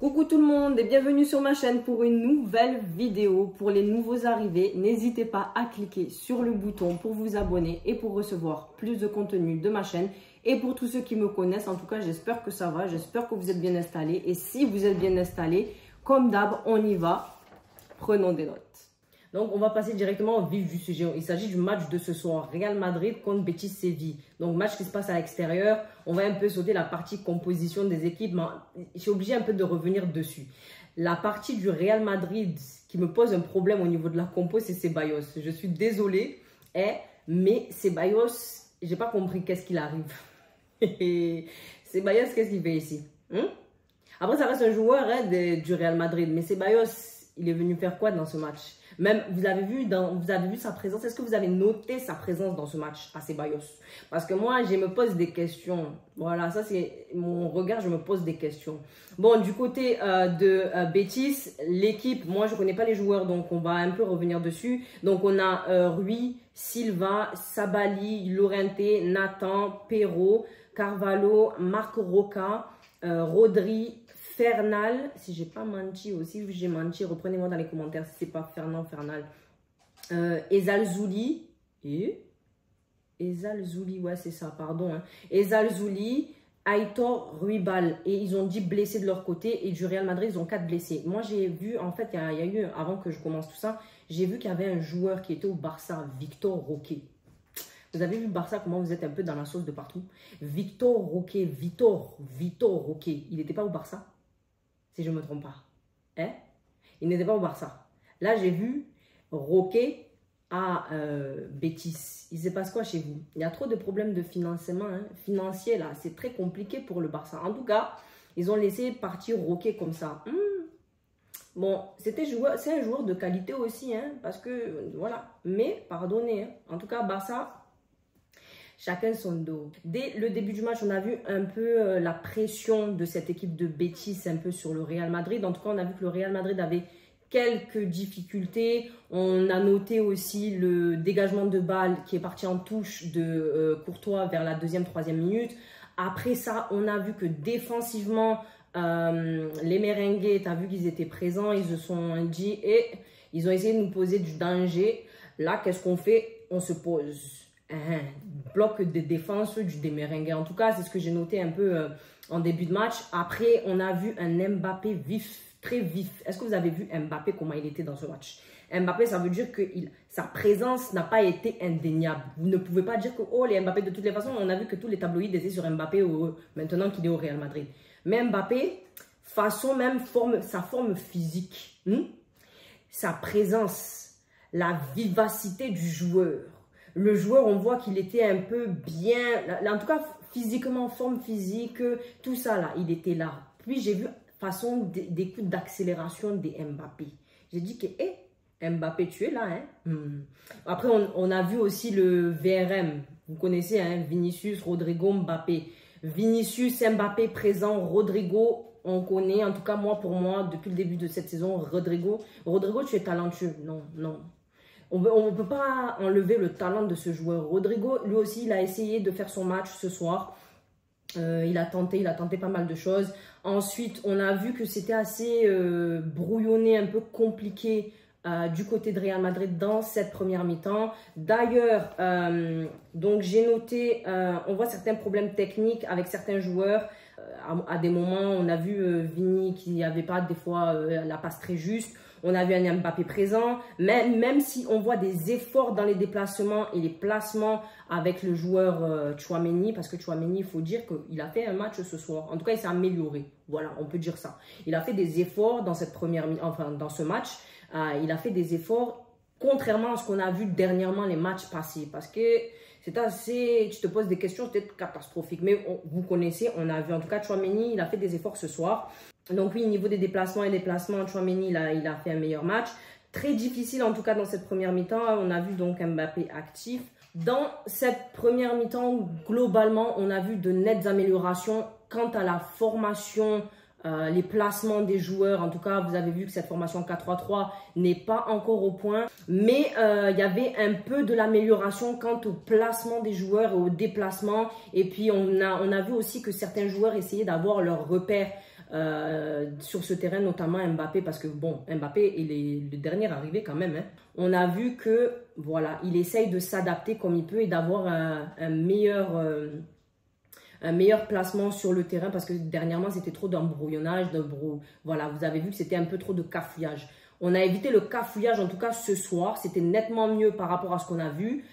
Coucou tout le monde et bienvenue sur ma chaîne pour une nouvelle vidéo. Pour les nouveaux arrivés, n'hésitez pas à cliquer sur le bouton pour vous abonner et pour recevoir plus de contenu de ma chaîne. Et pour tous ceux qui me connaissent, en tout cas, j'espère que ça va, j'espère que vous êtes bien installés. Et si vous êtes bien installés, comme d'hab, on y va. Prenons des notes. Donc, on va passer directement au vif du sujet. Il s'agit du match de ce soir, Real Madrid contre Betis Séville. Donc, match qui se passe à l'extérieur. On va un peu sauter la partie composition des équipes, mais je suis obligé un peu de revenir dessus. La partie du Real Madrid qui me pose un problème au niveau de la compo, c'est Ceballos. Je suis désolée, mais Ceballos, j'ai pas compris qu'est-ce qu'il arrive. Ceballos, qu'est-ce qu'il fait ici? Après, ça reste un joueur du Real Madrid, mais Ceballos, il est venu faire quoi dans ce match? Même, vous avez vu sa présence. Est-ce que vous avez noté sa présence dans ce match à Ceballos? Parce que moi, je me pose des questions. Voilà, ça c'est mon regard, je me pose des questions. Bon, du côté de Betis, l'équipe, moi je ne connais pas les joueurs, donc on va un peu revenir dessus. Donc on a Rui, Silva, Sabali, Llorente, Nathan, Perraud, Carvalho, Marc Roca, Rodri, Fernal, si j'ai pas menti aussi, j'ai menti, reprenez-moi dans les commentaires si c'est pas Fernal. Ezalzouli, ouais c'est ça, pardon. Ezalzouli, Aitor, Ruibal, et ils ont dit blessés de leur côté, et du Real Madrid, ils ont 4 blessés. Moi j'ai vu, en fait, il y a eu, avant que je commence tout ça, j'ai vu qu'il y avait un joueur qui était au Barça, Victor Roque. Vous avez vu Barça, comment vous êtes un peu dans la sauce de partout. Victor Roque, Victor Roque, il n'était pas au Barça? Si je ne me trompe pas. Il n'était pas au Barça. Là, j'ai vu Roque à Betis. Il se passe quoi chez vous? Il y a trop de problèmes de financement financier là. C'est très compliqué pour le Barça. En tout cas, ils ont laissé partir Roque comme ça. Bon, c'est un joueur de qualité aussi, parce que, voilà. Mais, pardonnez, en tout cas, Barça... Chacun son dos. Dès le début du match, on a vu un peu la pression de cette équipe de Betis un peu sur le Real Madrid. En tout cas, on a vu que le Real Madrid avait quelques difficultés. On a noté aussi le dégagement de balle qui est parti en touche de Courtois vers la 2e, 3e minute. Après ça, on a vu que défensivement, les merengues, tu as vu qu'ils étaient présents. Ils se sont dit et ils ont essayé de nous poser du danger. Là, qu'est-ce qu'on fait? On se pose. Bloc de défense des merengues. En tout cas, c'est ce que j'ai noté un peu en début de match. Après, on a vu un Mbappé vif, très vif. Est-ce que vous avez vu Mbappé, comment il était dans ce match? Mbappé, ça veut dire que sa présence n'a pas été indéniable. Vous ne pouvez pas dire que oh, les Mbappé, de toutes les façons, on a vu que tous les tabloïds étaient sur Mbappé maintenant qu'il est au Real Madrid. Mais Mbappé, façon même, sa forme physique, sa présence, la vivacité du joueur. Le joueur, on voit qu'il était un peu bien, en tout cas physiquement, forme physique, tout ça là, il était là. Puis j'ai vu façon des coups d'accélération des Mbappé. J'ai dit que, Mbappé, tu es là. Après, on a vu aussi le VRM. Vous connaissez, Vinicius, Rodrigo, Mbappé. Vinicius, Mbappé présent, Rodrigo, on connaît. En tout cas, pour moi, depuis le début de cette saison, Rodrigo, tu es talentueux. Non. On ne peut pas enlever le talent de ce joueur. Rodrigo, lui aussi, il a essayé de faire son match ce soir. Il a tenté pas mal de choses. Ensuite, on a vu que c'était assez brouillonné, un peu compliqué du côté de Real Madrid dans cette première mi-temps. D'ailleurs, donc j'ai noté, on voit certains problèmes techniques avec certains joueurs. À des moments, on a vu Vini qui n'avait pas des fois la passe très juste. On a vu un Mbappé présent, même si on voit des efforts dans les déplacements et les placements avec le joueur Tchouaméni, parce que Tchouaméni, il faut dire qu'il a fait un match ce soir. En tout cas, il s'est amélioré. Voilà, on peut dire ça. Il a fait des efforts dans dans ce match. Il a fait des efforts, contrairement à ce qu'on a vu dernièrement les matchs passés. Parce que c'est assez, tu te poses des questions, peut-être catastrophiques. Mais vous connaissez, on a vu en tout cas Tchouaméni, il a fait des efforts ce soir. Donc oui, au niveau des déplacements et des placements, Tchouaméni, il a fait un meilleur match. Très difficile en tout cas dans cette première mi-temps. On a vu donc Mbappé actif. Dans cette première mi-temps, globalement, on a vu de nettes améliorations quant à la formation, les placements des joueurs. En tout cas, vous avez vu que cette formation 4-3-3 n'est pas encore au point. Mais il y avait un peu de l'amélioration quant au placement des joueurs et au déplacement. Et puis, on a vu aussi que certains joueurs essayaient d'avoir leurs repères sur ce terrain, notamment Mbappé, parce que bon, Mbappé il est le dernier arrivé quand même. Hein. On a vu que voilà, il essaye de s'adapter comme il peut et d'avoir un meilleur placement sur le terrain parce que dernièrement c'était trop d'embrouillonnage, voilà, vous avez vu que c'était un peu trop de cafouillage. On a évité le cafouillage en tout cas ce soir, c'était nettement mieux par rapport à ce qu'on a vu,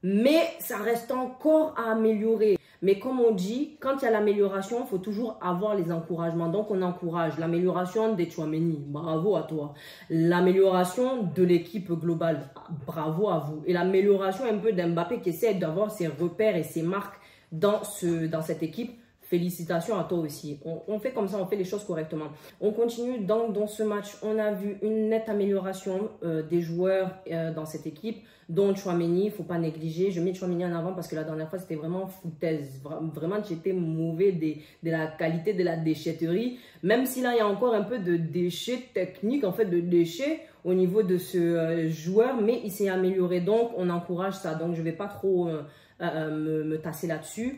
mais ça reste encore à améliorer. Mais comme on dit, quand il y a l'amélioration, il faut toujours avoir les encouragements. Donc on encourage l'amélioration des Tchouaméni, bravo à toi. L'amélioration de l'équipe globale, bravo à vous. Et l'amélioration un peu d'Mbappé qui essaie d'avoir ses repères et ses marques dans cette équipe. Félicitations à toi aussi. On fait comme ça, on fait les choses correctement. On continue donc dans ce match. On a vu une nette amélioration des joueurs dans cette équipe, dont Tchouaméni, il ne faut pas négliger. Je mets Tchouaméni en avant parce que la dernière fois, c'était vraiment foutaise. Vraiment, j'étais mauvais de la qualité de la déchetterie. Même si là, il y a encore un peu de déchets techniques, en fait, de déchets au niveau de ce joueur, mais il s'est amélioré. Donc, on encourage ça. Donc, je ne vais pas trop me tasser là-dessus.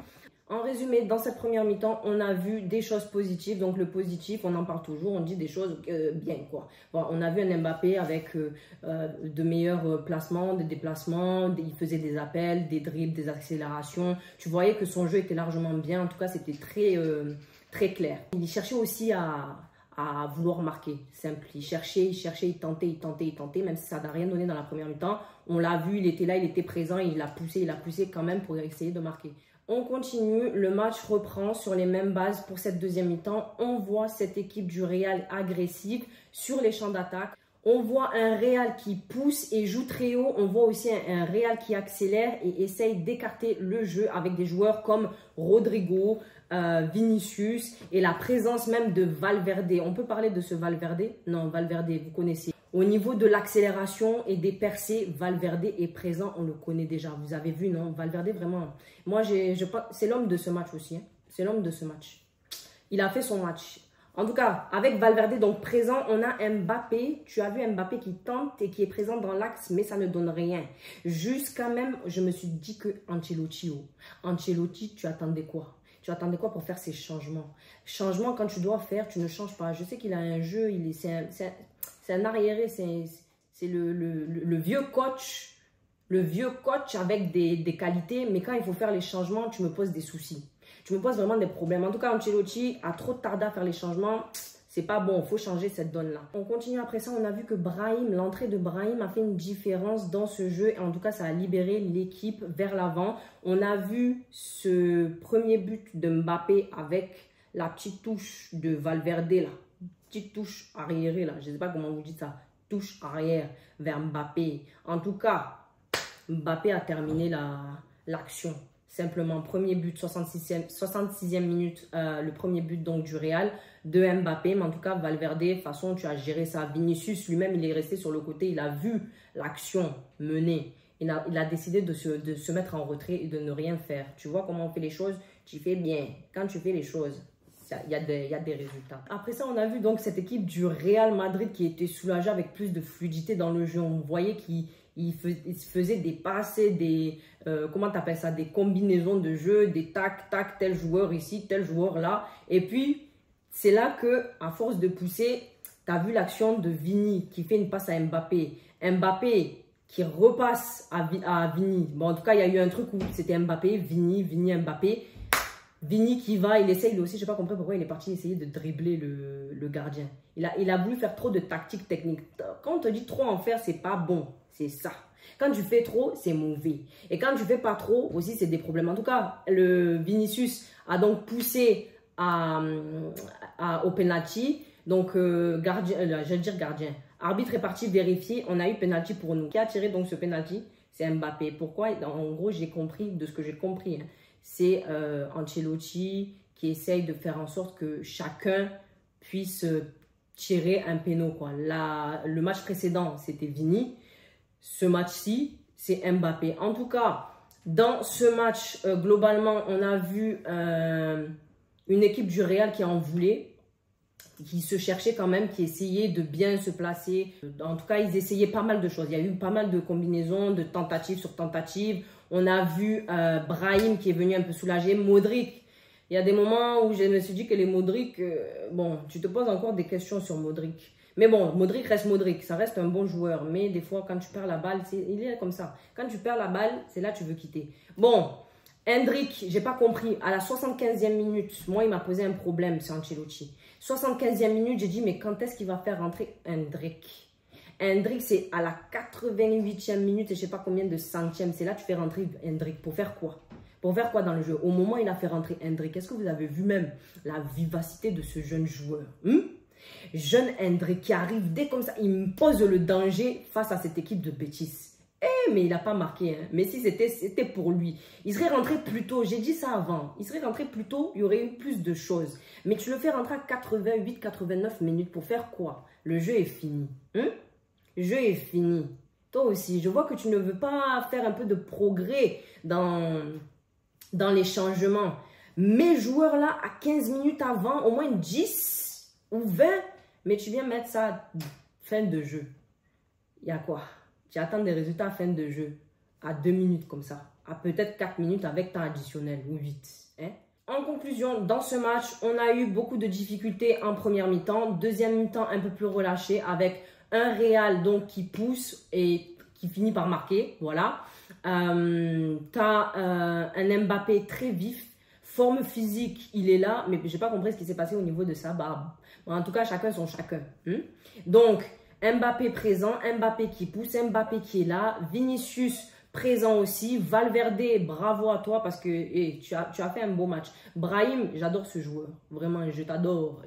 En résumé, dans cette première mi-temps, on a vu des choses positives. Donc, le positif, on en parle toujours, on dit des choses bien, quoi. Bon, on a vu un Mbappé avec de meilleurs placements, des déplacements, il faisait des appels, des dribbles, des accélérations. Tu voyais que son jeu était largement bien. En tout cas, c'était très clair. Il cherchait aussi à vouloir marquer, simple. Il cherchait, il tentait, même si ça n'a rien donné dans la première mi-temps. On l'a vu, il était là, il était présent, il a poussé quand même pour essayer de marquer. On continue, le match reprend sur les mêmes bases pour cette deuxième mi-temps. On voit cette équipe du Real agressive sur les champs d'attaque. On voit un Real qui pousse et joue très haut. On voit aussi un Real qui accélère et essaye d'écarter le jeu avec des joueurs comme Rodrigo, Vinicius et la présence même de Valverde. On peut parler de ce Valverde? Non, Valverde, vous connaissez. Au niveau de l'accélération et des percées, Valverde est présent, on le connaît déjà. Vous avez vu, non? Valverde, vraiment. Moi, c'est l'homme de ce match aussi. Hein. C'est l'homme de ce match. Il a fait son match. En tout cas, avec Valverde donc présent, on a Mbappé. Tu as vu Mbappé qui tente et qui est présent dans l'axe, mais ça ne donne rien. Jusqu'à même, je me suis dit que Ancelotti, tu attendais quoi? Tu attendais quoi pour faire ces changements? Changements, quand tu dois faire, tu ne changes pas. Je sais qu'il a un jeu, c'est un arriéré, c'est le vieux coach. Le vieux coach avec des qualités, mais quand il faut faire les changements, tu me poses des soucis. Tu me poses vraiment des problèmes. En tout cas, Ancelotti a trop tardé à faire les changements. C'est pas bon, il faut changer cette donne-là. On continue après ça, on a vu que l'entrée de Brahim a fait une différence dans ce jeu. Et en tout cas, ça a libéré l'équipe vers l'avant. On a vu ce premier but de Mbappé avec la petite touche de Valverde là. Petite touche arriérée là. Je ne sais pas comment vous dites ça. Touche arrière vers Mbappé. En tout cas, Mbappé a terminé l'action. Simplement, premier but, 66e minute, le premier but donc du Real de Mbappé. Mais en tout cas, Valverde, de toute façon, tu as géré ça. Vinicius lui-même, il est resté sur le côté. Il a vu l'action menée. Il a décidé de se mettre en retrait et de ne rien faire. Tu vois comment on fait les choses? Tu fais bien. Quand tu fais les choses, il y a des résultats. Après ça, on a vu donc cette équipe du Real Madrid qui était soulagée avec plus de fluidité dans le jeu. On voyait qu'il faisait des passes, comment tu appelles ça, des combinaisons de jeu, des tac, tel joueur ici, tel joueur là. Et puis, c'est là que, à force de pousser, tu as vu l'action de Vini qui fait une passe à Mbappé. Mbappé qui repasse à Vini. Bon, en tout cas, il y a eu un truc où c'était Mbappé, Vini, Mbappé. Vini qui va, il essaye aussi, je n'ai pas compris pourquoi il est parti essayer de dribbler le gardien. Il a voulu faire trop de tactiques techniques. Quand on te dit trop en faire, c'est pas bon. C'est ça. Quand tu fais trop, c'est mauvais. Et quand tu fais pas trop, aussi, c'est des problèmes. En tout cas, le Vinicius a donc poussé au penalty. Donc, j'allais dire gardien. Arbitre est parti vérifier. On a eu penalty pour nous. Qui a tiré donc ce penalty? C'est Mbappé. Pourquoi? En gros, j'ai compris, de ce que j'ai compris, hein, c'est Ancelotti qui essaye de faire en sorte que chacun puisse tirer un péno, quoi. Le match précédent, c'était Vini. Ce match-ci, c'est Mbappé. En tout cas, dans ce match, globalement, on a vu une équipe du Real qui en voulait, qui se cherchait quand même, qui essayait de bien se placer. En tout cas, ils essayaient pas mal de choses. Il y a eu pas mal de combinaisons, de tentatives sur tentatives. On a vu Brahim qui est venu un peu soulager. Modric, Il y a des moments où je me suis dit que les Modric, bon, tu te poses encore des questions sur Modric. Mais bon, Modric reste Modric, ça reste un bon joueur. Mais des fois, quand tu perds la balle, il est comme ça. Quand tu perds la balle, c'est là que tu veux quitter. Bon, Hendrick, j'ai pas compris. À la 75e minute, moi, il m'a posé un problème, c'est Ancelotti. 75e minute, j'ai dit, mais quand est-ce qu'il va faire rentrer Hendrick? Hendrick, c'est à la 88e minute et je sais pas combien de centièmes. C'est là que tu fais rentrer Hendrick. Pour faire quoi? Pour faire quoi dans le jeu? Au moment où il a fait rentrer Hendrick, est-ce que vous avez vu même la vivacité de ce jeune joueur? Jeune Hendrick qui arrive dès comme ça, il me pose le danger face à cette équipe de Betis. Mais il n'a pas marqué. Hein. Mais si c'était pour lui, il serait rentré plus tôt. J'ai dit ça avant. Il serait rentré plus tôt, il y aurait eu plus de choses. Mais tu le fais rentrer à 88-89 minutes pour faire quoi? Le jeu est fini. Le jeu est fini. Toi aussi, je vois que tu ne veux pas faire un peu de progrès dans les changements. Mes joueurs là, à 15 minutes avant, au moins 10 ou 20, mais tu viens mettre ça fin de jeu. Il y a quoi? Tu attends des résultats à fin de jeu, à 2 minutes comme ça, à peut-être 4 minutes avec temps additionnel ou 8. Hein? En conclusion, dans ce match, on a eu beaucoup de difficultés en première mi-temps. Deuxième mi-temps, un peu plus relâché avec un Real donc, qui pousse et qui finit par marquer. Voilà. Tu as un Mbappé très vif. Forme physique, il est là, mais je n'ai pas compris ce qui s'est passé au niveau de sa barbe. En tout cas, chacun son chacun. Donc, Mbappé présent, Mbappé qui pousse, Mbappé qui est là, Vinicius présent aussi, Valverde, bravo à toi parce que tu as fait un beau match. Brahim, j'adore ce joueur, vraiment, je t'adore,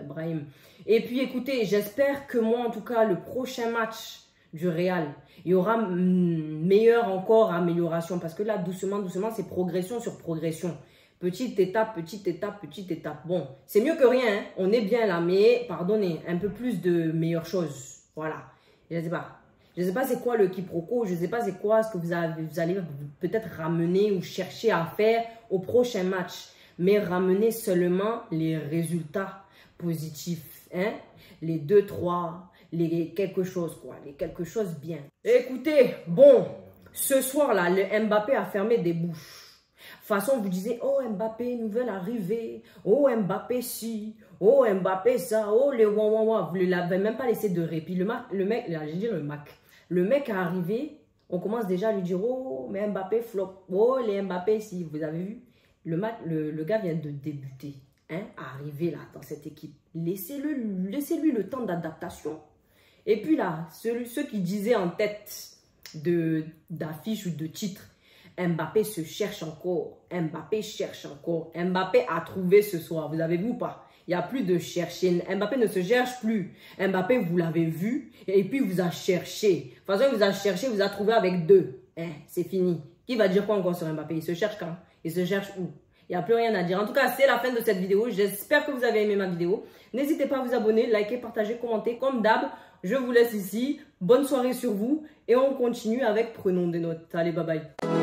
Brahim. Et puis écoutez, j'espère que moi en tout cas, le prochain match du Real, il y aura meilleure encore amélioration parce que là, doucement, c'est progression sur progression. Petite étape, petite étape, petite étape. Bon, c'est mieux que rien, hein? On est bien là, mais pardonnez, un peu plus de meilleures choses. Voilà. Je ne sais pas. Je ne sais pas c'est quoi le quiproquo. Je ne sais pas c'est quoi ce que vous allez peut-être ramener ou chercher à faire au prochain match. Mais ramener seulement les résultats positifs. Hein? Les 2-3, les quelque chose, quoi. Les quelque chose bien. Écoutez, bon, ce soir-là, le Mbappé a fermé des bouches. De toute façon, vous disiez, oh Mbappé, nouvelle arrivée, oh Mbappé ci, oh Mbappé ça, oh les ouah. Vous ne l'avez même pas laissé de répit. Le mec est arrivé, on commence déjà à lui dire, oh mais Mbappé flop, oh les Mbappé si, vous avez vu, le gars vient de débuter, hein, arriver là dans cette équipe. Laissez-lui le temps d'adaptation. Et puis là, ceux qui disaient en tête d'affiche ou de titre, Mbappé se cherche encore. Mbappé cherche encore. Mbappé a trouvé ce soir. Vous avez vu ou pas? Il n'y a plus de chercher. Mbappé ne se cherche plus. Mbappé, vous l'avez vu. Et puis, il vous a cherché. De toute façon, il vous a cherché. Il vous a trouvé avec 2. C'est fini. Qui va dire quoi encore sur Mbappé? Il se cherche quand? Il se cherche où? Il n'y a plus rien à dire. En tout cas, c'est la fin de cette vidéo. J'espère que vous avez aimé ma vidéo. N'hésitez pas à vous abonner, liker, partager, commenter. Comme d'hab, je vous laisse ici. Bonne soirée sur vous. Et on continue avec Prenons des notes. Allez, bye bye.